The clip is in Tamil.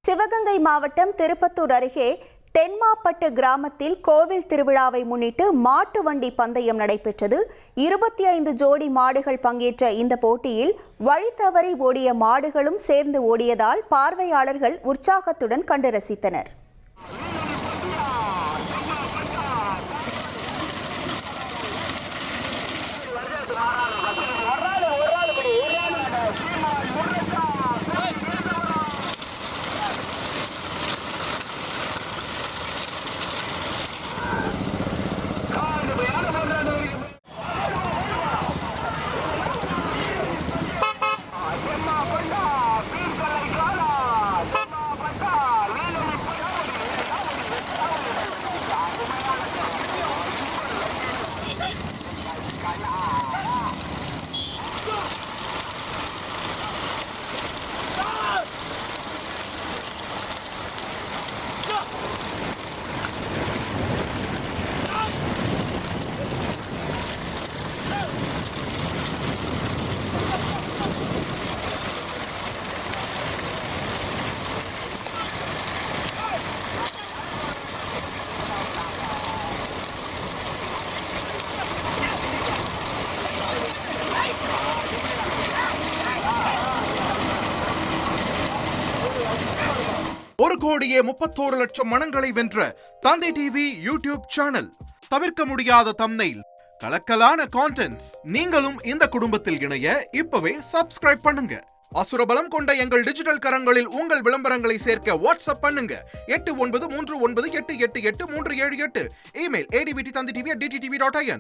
சிவகங்கை மாவட்டம் திருப்பத்தூர் அருகே தென்மாப்பட்டு கிராமத்தில் கோவில் திருவிழாவை முன்னிட்டு மாட்டு வண்டி பந்தயம் நடைபெற்றது. 25 ஜோடி மாடுகள் பங்கேற்ற இந்த போட்டியில் வழி தவறி ஓடிய மாடுகளும் சேர்ந்து ஓடியதால் பார்வையாளர்கள் உற்சாகத்துடன் கண்டு ரசித்தனர். ஒரு கோடியே 31 லட்சம் மனங்களை வென்ற தந்தை டிவி யூடியூப் சேனல். தவிர்க்க முடியாத தம்ப்நெயில், கலக்கலான கான்டென்ட்ஸ். நீங்களும் இந்த குடும்பத்தில் இணைய இப்பவே சப்ஸ்கிரைப் பண்ணுங்க. அசுரபலம் கொண்ட எங்கள் டிஜிட்டல் கரங்களில் உங்கள் விளம்பரங்களை சேர்க்க வாட்ஸ்அப் பண்ணுங்க. 8939888838. Email advttv@dttv.in.